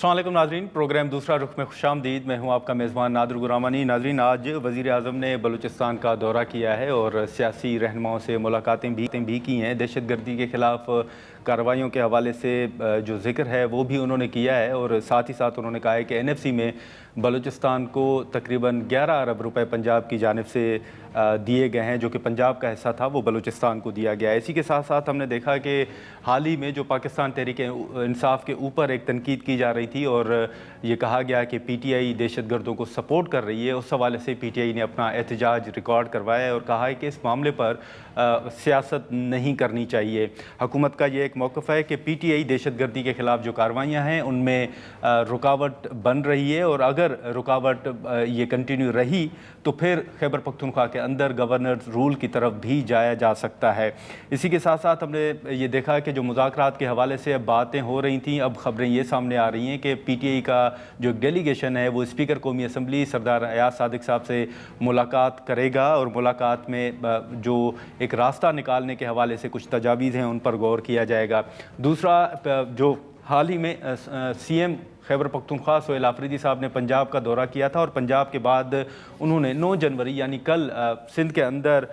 अस्सलाम वालेकुम नाजरीन, प्रोग्राम दूसरा रुख में खुशामदीद। मैं हूं आपका मेज़बान नादिर गुरामानी। नाजरीन, आज वज़ीर आज़म ने बलूचिस्तान का दौरा किया है और सियासी रहनुमाओं से मुलाकातें भी की हैं। दहशत गर्दी के ख़िलाफ़ कार्रवाइयों के हवाले से जो ज़िक्र है वो भी उन्होंने किया है और साथ ही साथ उन्होंने कहा है कि NFC में बलूचिस्तान को तकरीबन 11 अरब रुपए पंजाब की जानिब से दिए गए हैं, जो कि पंजाब का हिस्सा था वो बलूचिस्तान को दिया गया है। इसी के साथ साथ हमने देखा कि हाल ही में जो पाकिस्तान तहरीक इंसाफ के ऊपर एक तनकीद की जा रही थी और ये कहा गया कि PTI दहशत गर्दों को सपोर्ट कर रही है, उस हवाले से PTI ने अपना एहतजाज रिकॉर्ड करवाया है और कहा है कि इस मामले पर सियासत नहीं करनी चाहिए। हुकूमत का ये एक मौक़िफ़ है कि PTI दहशत गर्दी के ख़िलाफ़ जो कार्रवाइयाँ हैं उनमें रुकावट बन रही है और अगर रुकावट ये कंटिन्यू रही तो फिर खैबर पख्तूनख्वा के अंदर गवर्नर रूल की तरफ भी जाया जा सकता है। इसी के साथ साथ हमने ये देखा कि जो मुज़ाकरात के हवाले से अब बातें हो रही थीं, अब ख़बरें ये सामने आ रही हैं कि PTI का जो डेलीगेशन है वो स्पीकर कौमी असम्बली सरदार अयाज सादिक साहब से मुलाकात करेगा और मुलाकात में जो एक रास्ता निकालने के हवाले से कुछ तजावीज़ हैं उन पर गौर किया जाएगा। दूसरा, जो हाल ही में CM खैबर पख्तूनख्वा सोहेल आफरीदी साहब ने पंजाब का दौरा किया था और पंजाब के बाद उन्होंने 9 जनवरी यानी कल सिंध के अंदर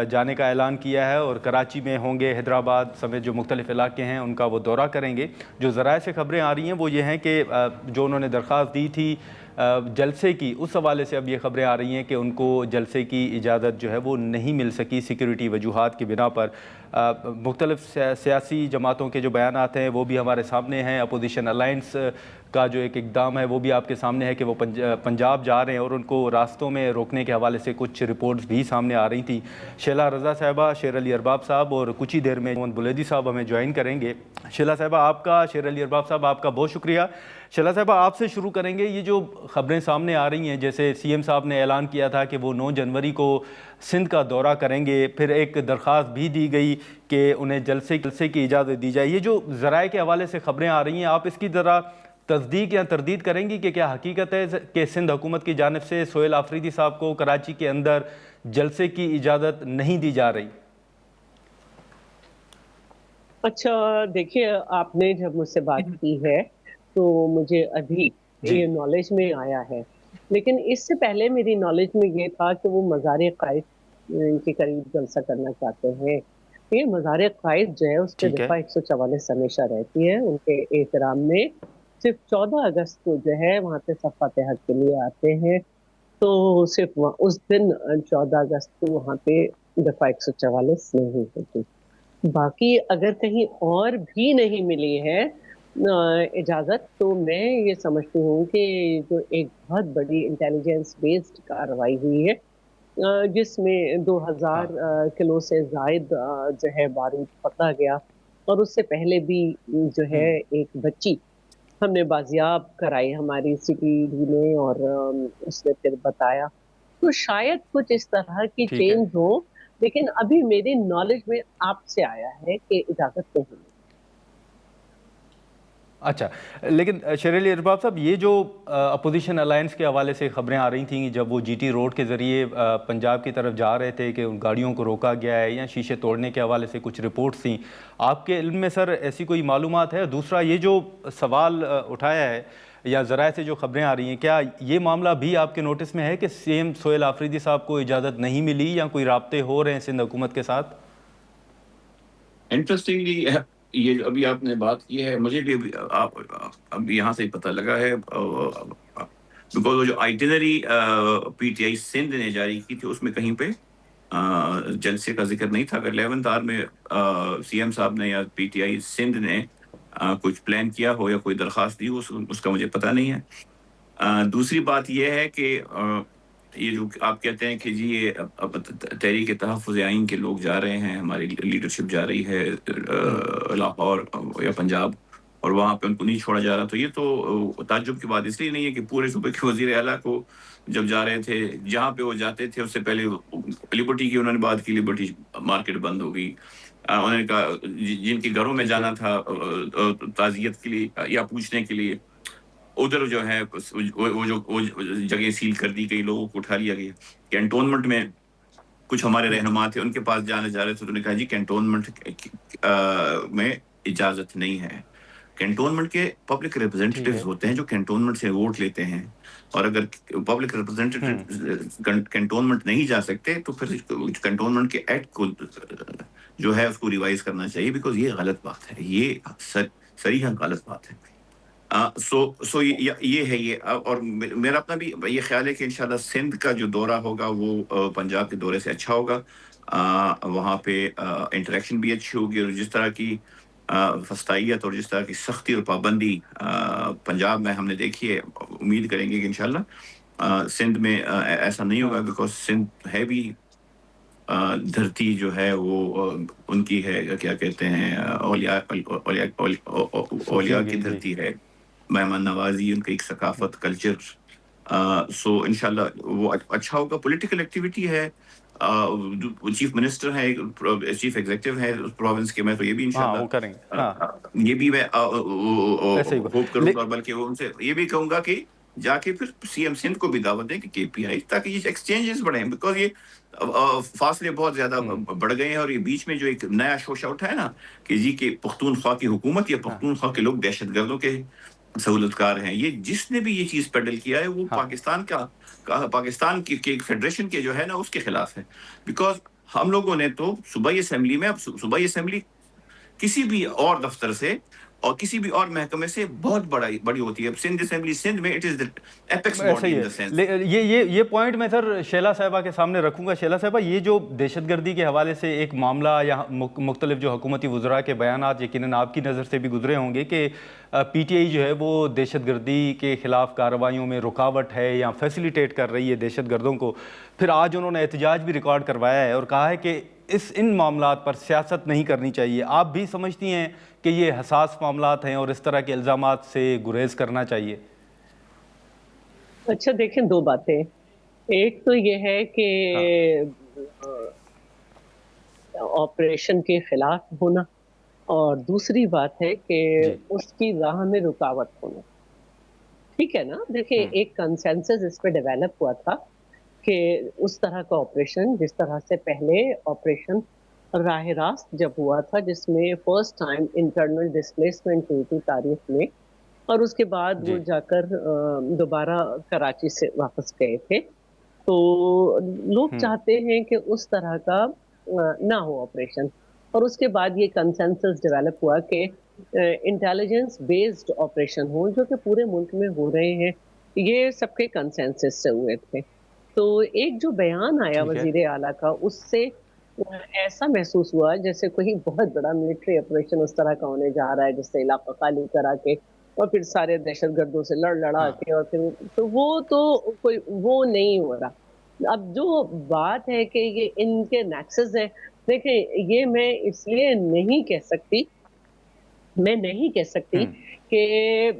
जाने का ऐलान किया है और कराची में होंगे, हैदराबाद समेत जो मुख्तलिफ इलाके हैं उनका वो दौरा करेंगे। जो ज़राए से ख़बरें आ रही हैं वो ये हैं कि जो उन्होंने दरख्वास्त दी थी जलसे की, उस हवाले से अब ये ख़बरें आ रही हैं कि उनको जलसे की इजाज़त जो है वो नहीं मिल सकी सिक्योरिटी वजूहात की बिना पर। मुख्तलिफ सियासी जमातों के जो बयानात हैं वो भी हमारे सामने हैं। अपोजिशन अलाइंस का जो एक इक़दाम है वो भी आपके सामने है कि वो पंजाब जा रहे हैं और उनको रास्तों में रोकने के हवाले से कुछ रिपोर्ट्स भी सामने आ रही थी। शीला रज़ा साहिबा, शेर अली अरबाब साहब और कुछ ही देर में मोहम्मद बुलेदी साहब हमें ज्वाइन करेंगे। शीला साहिबा आपका, शेर अली अरबाब साहब आपका बहुत शुक्रिया। शीला साहिबा आपसे शुरू करेंगे। ये जो ख़बरें सामने आ रही हैं, जैसे CM साहब ने ऐलान किया था कि वो 9 जनवरी को सिंध का दौरा करेंगे, फिर एक दरख्वास्त भी दी गई कि उन्हें जलसे की इजाज़त दी जाए। ये जो ज़राए के हवाले से ख़बरें आ रही हैं, आप इसकी ज़रा तस्दीक या तरदीद करेंगी कि क्या हकीकत है कि सिंध हुकूमत की जानिब से सोहेल आफरीदी साहब को कराची के अंदर जलसे की इजाज़त नहीं दी जा रही? अच्छा, देखिए, आपने जब मुझसे बात की है तो मुझे अभी ये नॉलेज में आया है, लेकिन इससे पहले मेरी नॉलेज में ये था कि वो मज़ार-ए-क़ाइद के करीब जलसा करना चाहते हैं। ये मज़ार-ए-क़ाइद जो है उस पे ठीक है। दफ़ा 144 हमेशा रहती है। उनके एहतराम में सिर्फ 14 अगस्त को जो है वहाँ पे सफ़ात हक के लिए आते हैं, तो सिर्फ उस दिन 14 अगस्त को वहाँ पे दफ़ा 144 नहीं होती। बाकी अगर कहीं और भी नहीं मिली है इजाज़त, तो मैं ये समझती हूँ कि जो एक बहुत बड़ी इंटेलिजेंस बेस्ड कार्रवाई हुई है, जिसमें 2000 हाँ। किलो से ज़ायद जो है बारूद पकड़ा गया और उससे पहले भी जो है एक बच्ची हमने बाजियाब कराई हमारी CTD में और उसने फिर बताया। तो शायद कुछ इस तरह की ठीक है। चेंज हो, लेकिन अभी मेरी नॉलेज में आपसे आया है कि इजाज़त नहीं है। अच्छा, लेकिन शेर अली अरबाब साहब, ये जो अपोजिशन अलायंस के हवाले से ख़बरें आ रही थीं जब वो GT रोड के ज़रिए पंजाब की तरफ जा रहे थे कि उन गाड़ियों को रोका गया है या शीशे तोड़ने के हवाले से कुछ रिपोर्ट्स थीं, आपके इल्म में सर ऐसी कोई मालूमात है? दूसरा, ये जो सवाल उठाया है या ज़राए से जो ख़बरें आ रही हैं, क्या ये मामला भी आपके नोटिस में है कि CM सोहेल आफरीदी साहब को इजाज़त नहीं मिली या कोई राब्ते हो रहे हैं सिंध हुकूमत के साथ? इंटरेस्टिंगली ये जो अभी आपने बात की है, मुझे भी अब यहाँ से पता लगा है, बिकॉज वो जो आइटिनरी PTI सिंध ने जारी की थी उसमें कहीं पे जलसे का जिक्र नहीं था। अगर 11th आवर में CM साहब ने या PTI सिंध ने कुछ प्लान किया हो या कोई दरख्वास्त दी उसका मुझे पता नहीं है। दूसरी बात यह है कि ये जो आप कहते हैं कि जी ये अब तहरीक तहफ़्फ़ुज़ आइन के लोग जा रहे हैं, हमारी लीडरशिप जा रही है लाहौर या पंजाब और वहाँ पे उनको नहीं छोड़ा जा रहा, तो ये तो ताज्जुब की बात इसलिए नहीं है कि पूरे सूबे के वज़ीर आला को जब जा रहे थे, जहाँ पे वो जाते थे उससे पहले लिबर्टी की उन्होंने बात की, लिबर्टी मार्केट बंद हो गई। उन्होंने कहा जिनके घरों में जाना था ताज़ियत के लिए या पूछने के लिए, उधर जो है वो जगह सील कर दी गई, लोगों को उठा लिया गया। कैंटोनमेंट में कुछ हमारे रहनुमा थे, उनके पास जाने जा रहे थे, तो उन्होंने कहा जी कैंटोनमेंट में इजाज़त नहीं है, کینٹونمنٹ کے پبلک ریپرزینٹیٹیوز ہوتے ہیں جو کینٹونمنٹ سے ووٹ لیتے ہیں، اور اگر پبلک ریپرزینٹیٹیو کینٹونمنٹ نہیں جا سکتے تو پھر کینٹونمنٹ کے ایکٹ کو جو ہے اس کو ریوائز کرنا چاہیے، بیکاز یہ غلط بات ہے، یہ صریحا غلط بات ہے۔ سو یہ ہے یہ، اور میرا اپنا بھی یہ خیال ہے کہ انشاءاللہ سندھ کا جو دورہ ہوگا وہ پنجاب کے دورے سے اچھا ہوگا، وہاں پہ انٹریکشن بھی اچھی ہوگی، اور جس طرح کی فسطائیت اور جس طرح کی سختی اور پابندی پنجاب میں ہم نے دیکھی ہے، امید کریں گے کہ انشاءاللہ سندھ میں ایسا نہیں ہوگا، بیکاز سندھ ہے بھی دھرتی جو ہے وہ ان کی ہے، کیا کہتے ہیں، اولیاء کی دھرتی ہے، مہمان نوازی ان کی ایک ثقافت، کلچر، سو انشاءاللہ وہ اچھا ہوگا۔ پولیٹیکل ایکٹیویٹی ہے، چیف منسٹر ہے، چیف ایگزیکٹو ہے اس پروونس کے، میں تو یہ بھی وہ کریں گے، انشاءاللہ یہ بھی میں ہوپ کروں گا، بلکہ ان سے یہ بھی کہوں گا کہ جا کے پھر سی ایم سندھ کو بھی دعوت دیں کہ کے پی آئی، تاکہ یہ ایکسچینجز بڑھیں، بیکاز یہ فاصلے بہت زیادہ بڑھ گئے ہیں، اور یہ بیچ میں جو ایک نیا شوشہ اٹھا ہے نا کہ جی کہ پختونخوا کی حکومت یا پختونخوا کے لوگ دہشت گردوں کے سہولت کار ہیں، یہ جس نے بھی یہ چیز پیڈل کیا ہے وہ پاکستان کی فیڈریشن کے جو ہے نا اس کے خلاف ہے، بیکاز ہم لوگوں نے تو صوبائی اسمبلی میں، اب صوبائی اسمبلی کسی بھی اور دفتر سے اور کسی بھی اور محکمے سے بہت بڑی ہوتی ہے، اب سندھ اسمبلی سندھ میں it is the apex body in the sense. یہ پوائنٹ میں سر شیلا صاحبہ کے سامنے رکھوں گا۔ شیلا صاحبہ، یہ جو دہشت گردی کے حوالے سے ایک معاملہ یا مختلف جو حکومتی وزراء کے بیانات یقیناً آپ کی نظر سے بھی گزرے ہوں گے کہ پی ٹی آئی جو ہے وہ دہشت گردی کے خلاف کارروائیوں میں رکاوٹ ہے یا فیسیلیٹیٹ کر رہی ہے دہشت گردوں کو، پھر آج انہوں نے احتجاج بھی ریکارڈ کروایا ہے اور کہا ہے کہ ان معاملات پر سیاست نہیں کرنی چاہیے۔ آپ بھی سمجھتی ہیں کہ یہ حساس معاملات ہیں اور اس طرح کے الزامات سے گریز کرنا چاہیے؟ اچھا دیکھیں، دو باتیں، ایک تو یہ ہے کہ آپریشن کے خلاف ہونا، اور دوسری بات ہے کہ اس کی راہ میں رکاوٹ ہونا، ٹھیک ہے نا؟ دیکھیں ایک کنسنسس اس پہ ڈیولپ ہوا تھا کہ اس طرح کا آپریشن، جس طرح سے پہلے آپریشن راہ راست جب ہوا تھا جس میں فرسٹ ٹائم انٹرنل ڈسپلیسمنٹ ہوئی تھی تاریخ میں، اور اس کے بعد وہ جا کر دوبارہ کراچی سے واپس گئے تھے، تو لوگ چاہتے ہیں کہ اس طرح کا نہ ہو آپریشن، اور اس کے بعد یہ کنسنسس ڈیولپ ہوا کہ انٹیلیجنس بیسڈ آپریشن ہو، جو کہ پورے ملک میں ہو رہے ہیں، یہ سب کے کنسنسس سے ہوئے تھے۔ تو ایک جو بیان آیا وزیر اعلیٰ کا، اس سے ایسا محسوس ہوا جیسے کوئی بہت بڑا ملٹری آپریشن اس طرح کا ہونے جا رہا ہے، جس سے علاقہ خالی کرا کے اور پھر سارے دہشت گردوں سے لڑا کے، اور پھر تو وہ کوئی وہ نہیں ہو رہا۔ اب جو بات ہے کہ یہ ان کے نیکسس ہے، دیکھیں یہ میں اس لیے نہیں کہہ سکتی کہ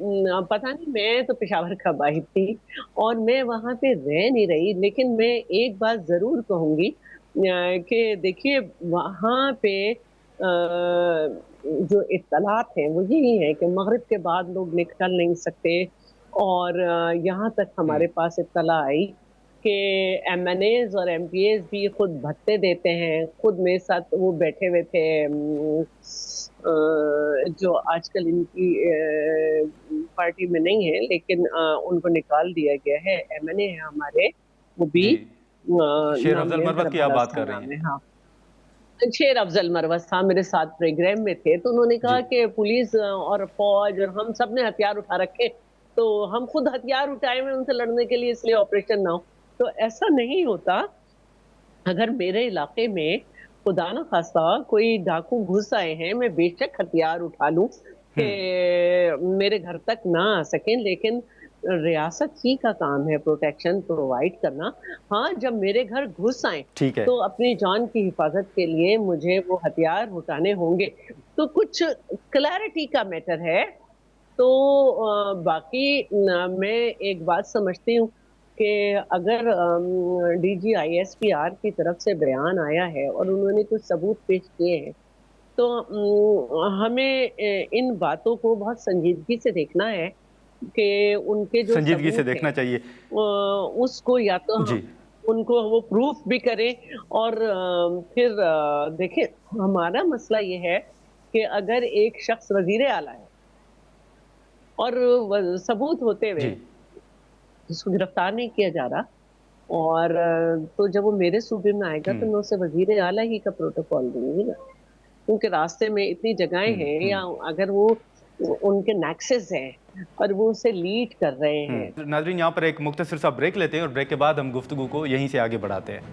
پتہ نہیں، میں تو پشاور کا باہر تھی اور میں وہاں پہ رہ نہیں رہی، لیکن میں ایک بات ضرور کہوں گی کہ دیکھیے وہاں پہ جو اطلاعات ہیں وہ یہی ہے کہ مغرب کے بعد لوگ نکل نہیں سکتے، اور یہاں تک ہمارے پاس اطلاع آئی کہ ایم این ایز اور ایم پی ایز بھی خود بھتے دیتے ہیں، خود میرے ساتھ وہ بیٹھے ہوئے تھے جو آج کل ان کی پارٹی میں نہیں ہے، لیکن ان کو نکال دیا گیا ہے، ایم این اے ہیں ہمارے، وہ بھی شیر افضل مروت کی آپ بات کر رہی ہیں؟ ہاں، شیر افضل مروت صاحب میرے ساتھ پروگرام میں تھے، تو انہوں نے کہا کہ پولیس اور فوج اور ہم سب نے ہتھیار اٹھا رکھے، تو ہم خود ہتھیار اٹھائے ہوئے ان سے لڑنے کے لیے، اس لیے آپریشن نہ ہو۔ تو ایسا نہیں ہوتا۔ اگر میرے علاقے میں خدا نہ خواستہ کوئی ڈاکو گھس آئے ہیں، میں بے شک ہتھیار اٹھا لوں کہ میرے گھر تک نہ آ سکیں، لیکن ریاست ہی کا کام ہے پروٹیکشن پرووائڈ کرنا۔ ہاں، جب میرے گھر گھس آئیں تو اپنی جان کی حفاظت کے لیے مجھے وہ ہتھیار اٹھانے ہوں گے۔ تو کچھ کلیئرٹی کا میٹر ہے۔ تو باقی میں ایک بات سمجھتی ہوں کہ اگر D G I S P R کی طرف سے بیان آیا ہے اور انہوں نے کچھ ثبوت پیش کیے ہیں، تو ہمیں ان باتوں کو بہت سنجیدگی سے دیکھنا ہے کہ ان کے جو سنجیدگی سے دیکھنا چاہیے اس کو یا تو ان کو وہ پروف بھی کریں، اور پھر دیکھیں ہمارا مسئلہ یہ ہے کہ اگر ایک شخص وزیر اعلیٰ ہے और सबूत होते हुए जी उसको गिरफ्तार नहीं किया जा रहा। और तो जब वो मेरे सूबे में आएगा तो मैं उसे वजीर आला ही का प्रोटोकॉल दूंगी ना, क्योंकि रास्ते में इतनी जगहें हैं, या अगर वो उनके नेक्सेस हैं और वो उसे लीड कर रहे हैं। नाज़रीन, यहाँ पर एक मुख्तसर सा ब्रेक लेते हैं और ब्रेक के बाद हम गुफ्तगू को यहीं से आगे बढ़ाते हैं।